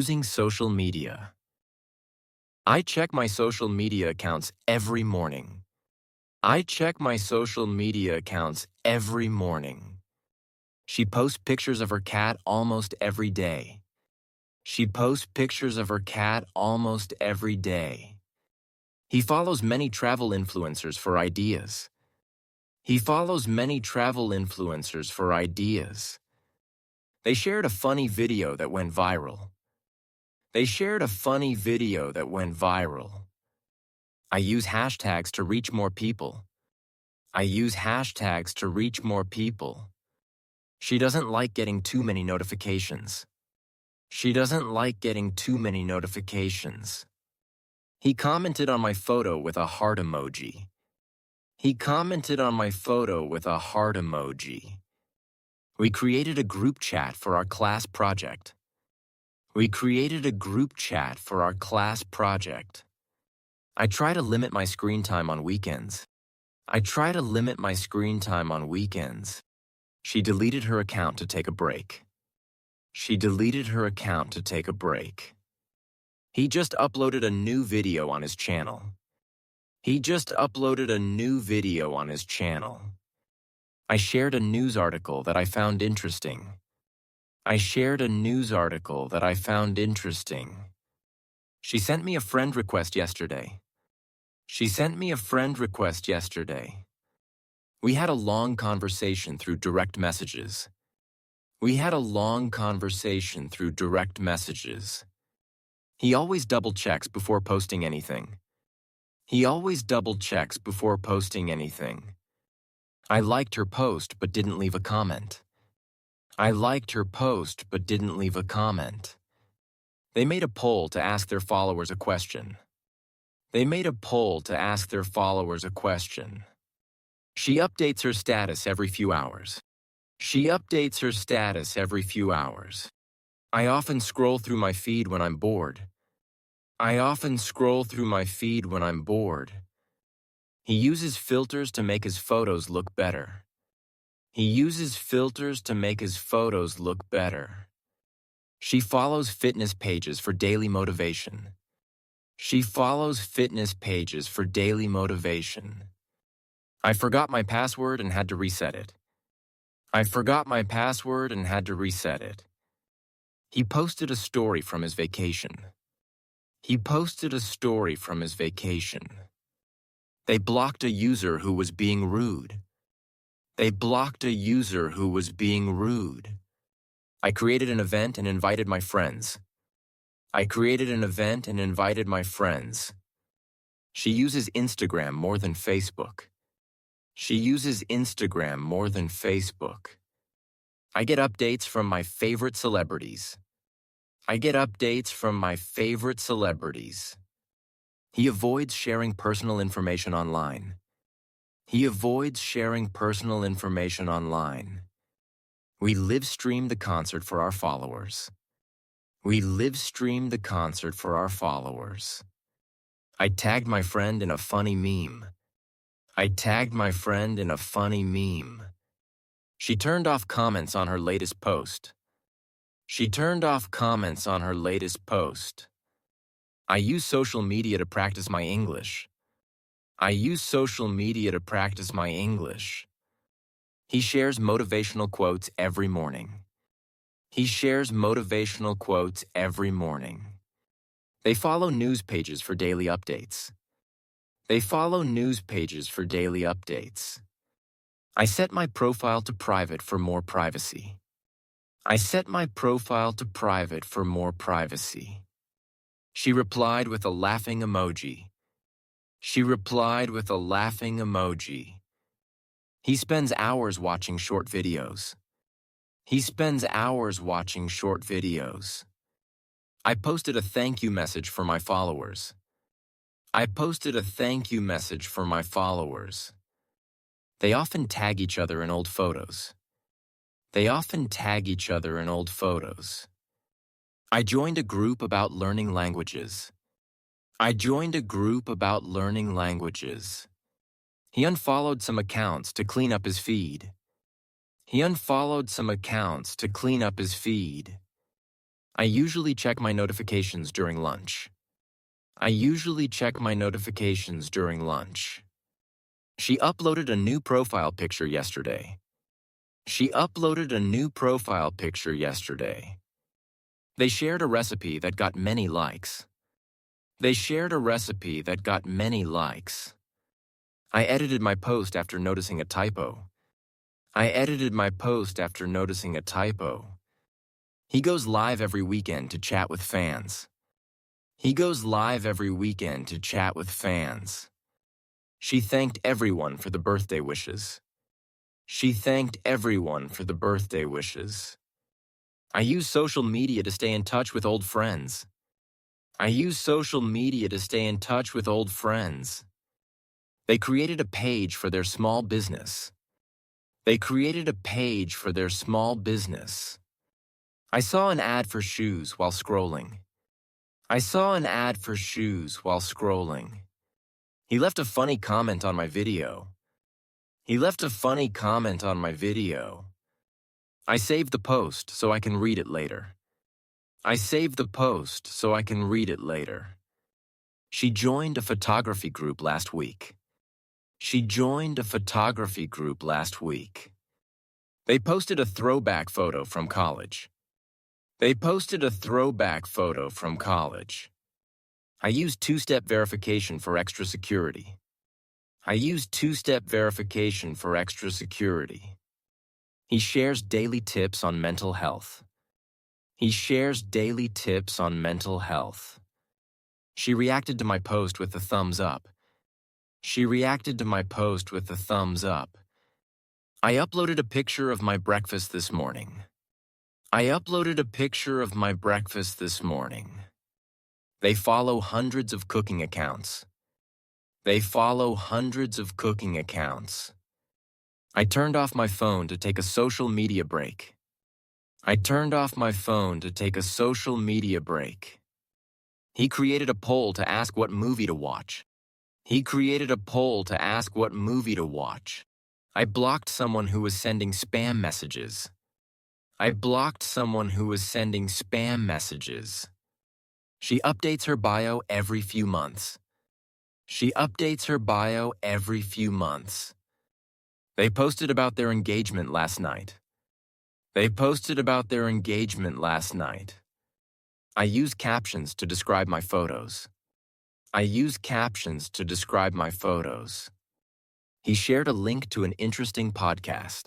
Using social media. I check my social media accounts every morning. I check my social media accounts every morning. She posts pictures of her cat almost every day. She posts pictures of her cat almost every day. He follows many travel influencers for ideas. He follows many travel influencers for ideas. They shared a funny video that went viral. They shared a funny video that went viral. I use hashtags to reach more people. I use hashtags to reach more people. She doesn't like getting too many notifications. She doesn't like getting too many notifications. He commented on my photo with a heart emoji. He commented on my photo with a heart emoji. We created a group chat for our class project. We created a group chat for our class project. I try to limit my screen time on weekends. I try to limit my screen time on weekends. She deleted her account to take a break. She deleted her account to take a break. He just uploaded a new video on his channel. He just uploaded a new video on his channel. I shared a news article that I found interesting. I shared a news article that I found interesting. She sent me a friend request yesterday. She sent me a friend request yesterday. We had a long conversation through direct messages. We had a long conversation through direct messages. He always double-checks before posting anything. He always double-checks before posting anything. I liked her post but didn't leave a comment. I liked her post but didn't leave a comment. They made a poll to ask their followers a question. They made a poll to ask their followers a question. She updates her status every few hours. She updates her status every few hours. I often scroll through my feed when I'm bored. I often scroll through my feed when I'm bored. He uses filters to make his photos look better. He uses filters to make his photos look better. She follows fitness pages for daily motivation. She follows fitness pages for daily motivation. I forgot my password and had to reset it. I forgot my password and had to reset it. He posted a story from his vacation. He posted a story from his vacation. They blocked a user who was being rude. They blocked a user who was being rude. I created an event and invited my friends. I created an event and invited my friends. She uses Instagram more than Facebook. She uses Instagram more than Facebook. I get updates from my favorite celebrities. I get updates from my favorite celebrities. He avoids sharing personal information online. He avoids sharing personal information online. We live stream the concert for our followers. We live stream the concert for our followers. I tagged my friend in a funny meme. I tagged my friend in a funny meme. She turned off comments on her latest post. She turned off comments on her latest post. I use social media to practice my English. I use social media to practice my English. He shares motivational quotes every morning. He shares motivational quotes every morning. They follow news pages for daily updates. They follow news pages for daily updates. I set my profile to private for more privacy. I set my profile to private for more privacy. She replied with a laughing emoji. She replied with a laughing emoji. He spends hours watching short videos. He spends hours watching short videos. I posted a thank you message for my followers. I posted a thank you message for my followers. They often tag each other in old photos. They often tag each other in old photos. I joined a group about learning languages. I joined a group about learning languages. He unfollowed some accounts to clean up his feed. He unfollowed some accounts to clean up his feed. I usually check my notifications during lunch. I usually check my notifications during lunch. She uploaded a new profile picture yesterday. She uploaded a new profile picture yesterday. They shared a recipe that got many likes. They shared a recipe that got many likes. I edited my post after noticing a typo. I edited my post after noticing a typo. He goes live every weekend to chat with fans. He goes live every weekend to chat with fans. She thanked everyone for the birthday wishes. She thanked everyone for the birthday wishes. I use social media to stay in touch with old friends. I use social media to stay in touch with old friends. They created a page for their small business. They created a page for their small business. I saw an ad for shoes while scrolling. I saw an ad for shoes while scrolling. He left a funny comment on my video. He left a funny comment on my video. I saved the post so I can read it later. I saved the post so I can read it later. She joined a photography group last week. She joined a photography group last week. They posted a throwback photo from college. They posted a throwback photo from college. I used two-step verification for extra security. I used two-step verification for extra security. He shares daily tips on mental health. He shares daily tips on mental health. She reacted to my post with a thumbs up. She reacted to my post with a thumbs up. I uploaded a picture of my breakfast this morning. I uploaded a picture of my breakfast this morning. They follow hundreds of cooking accounts. They follow hundreds of cooking accounts. I turned off my phone to take a social media break. I turned off my phone to take a social media break. He created a poll to ask what movie to watch. He created a poll to ask what movie to watch. I blocked someone who was sending spam messages. I blocked someone who was sending spam messages. She updates her bio every few months. She updates her bio every few months. They posted about their engagement last night. They posted about their engagement last night. I use captions to describe my photos. I use captions to describe my photos. He shared a link to an interesting podcast.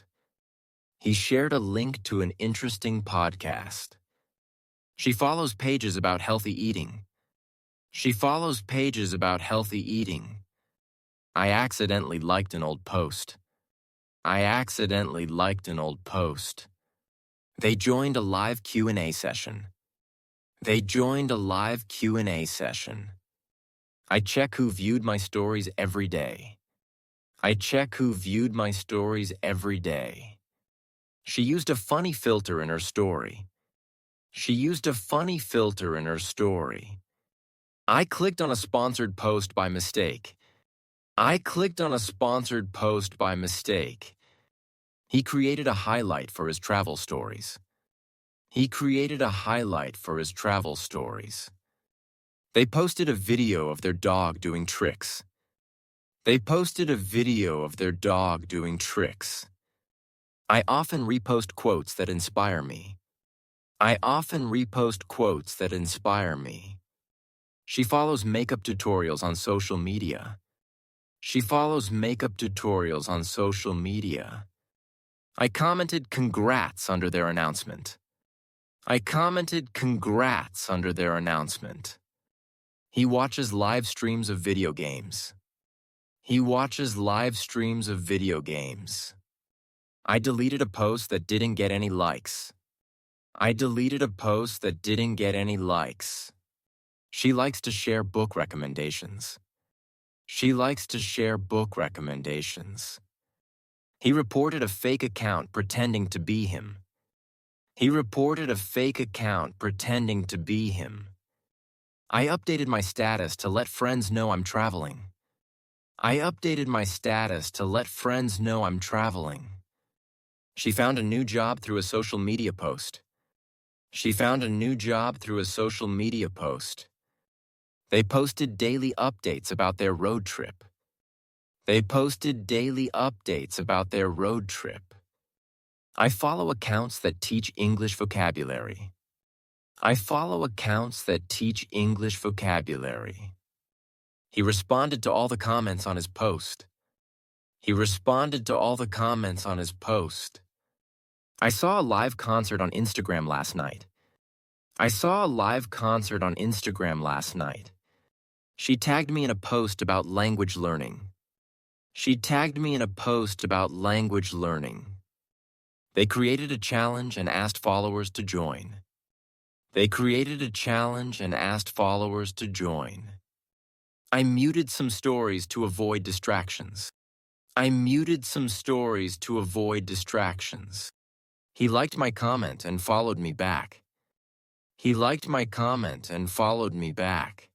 He shared a link to an interesting podcast. She follows pages about healthy eating. She follows pages about healthy eating. I accidentally liked an old post. I accidentally liked an old post. They joined a live Q&A session. They joined a live Q&A session. I check who viewed my stories every day. I check who viewed my stories every day. She used a funny filter in her story. She used a funny filter in her story. I clicked on a sponsored post by mistake. I clicked on a sponsored post by mistake. He created a highlight for his travel stories. He created a highlight for his travel stories. They posted a video of their dog doing tricks. They posted a video of their dog doing tricks. I often repost quotes that inspire me. I often repost quotes that inspire me. She follows makeup tutorials on social media. She follows makeup tutorials on social media. I commented congrats under their announcement. I commented congrats under their announcement. He watches live streams of video games. He watches live streams of video games. I deleted a post that didn't get any likes. I deleted a post that didn't get any likes. She likes to share book recommendations. She likes to share book recommendations. He reported a fake account pretending to be him. He reported a fake account pretending to be him. I updated my status to let friends know I'm traveling. I updated my status to let friends know I'm traveling. She found a new job through a social media post. She found a new job through a social media post. They posted daily updates about their road trip. They posted daily updates about their road trip. I follow accounts that teach English vocabulary. I follow accounts that teach English vocabulary. He responded to all the comments on his post. He responded to all the comments on his post. I saw a live concert on Instagram last night. I saw a live concert on Instagram last night. She tagged me in a post about language learning. She tagged me in a post about language learning. They created a challenge and asked followers to join. They created a challenge and asked followers to join. I muted some stories to avoid distractions. I muted some stories to avoid distractions. He liked my comment and followed me back. He liked my comment and followed me back.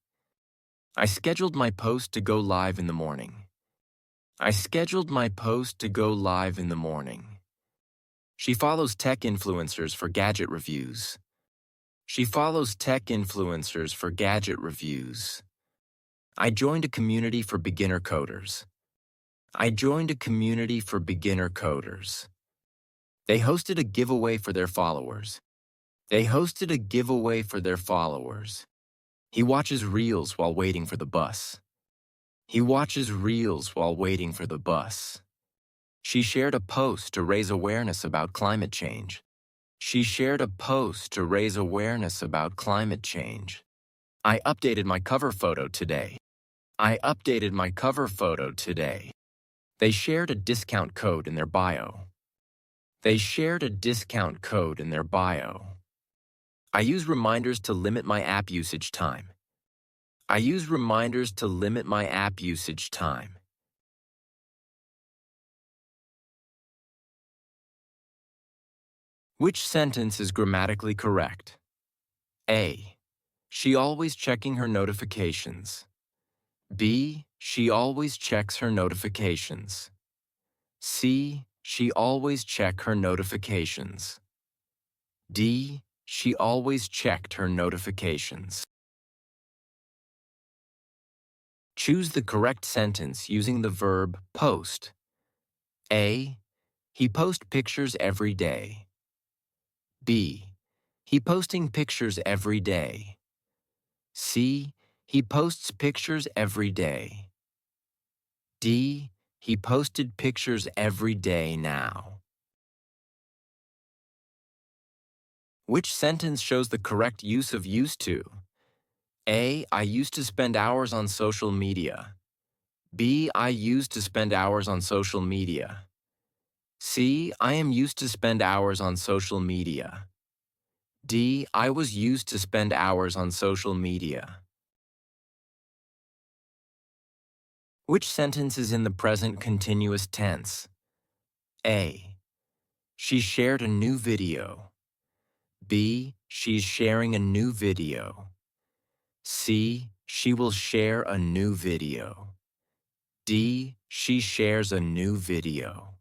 I scheduled my post to go live in the morning. I scheduled my post to go live in the morning. She follows tech influencers for gadget reviews. She follows tech influencers for gadget reviews. I joined a community for beginner coders. I joined a community for beginner coders. They hosted a giveaway for their followers. They hosted a giveaway for their followers. He watches reels while waiting for the bus. He watches reels while waiting for the bus. She shared a post to raise awareness about climate change. She shared a post to raise awareness about climate change. I updated my cover photo today. I updated my cover photo today. They shared a discount code in their bio. They shared a discount code in their bio. I use reminders to limit my app usage time. I use reminders to limit my app usage time. Which sentence is grammatically correct? A. She always checking her notifications. B. She always checks her notifications. C. She always check her notifications. D. She always checked her notifications. Choose the correct sentence using the verb post. A. He posts pictures every day. B. He posting pictures every day. C. He posts pictures every day. D. He posted pictures every day now. Which sentence shows the correct use of used to? A. I used to spend hours on social media. B. I used to spend hours on social media. C. I am used to spend hours on social media. D. I was used to spend hours on social media. Which sentence is in the present continuous tense? A. She shared a new video. B. She's sharing a new video. C. She will share a new video. D. She shares a new video.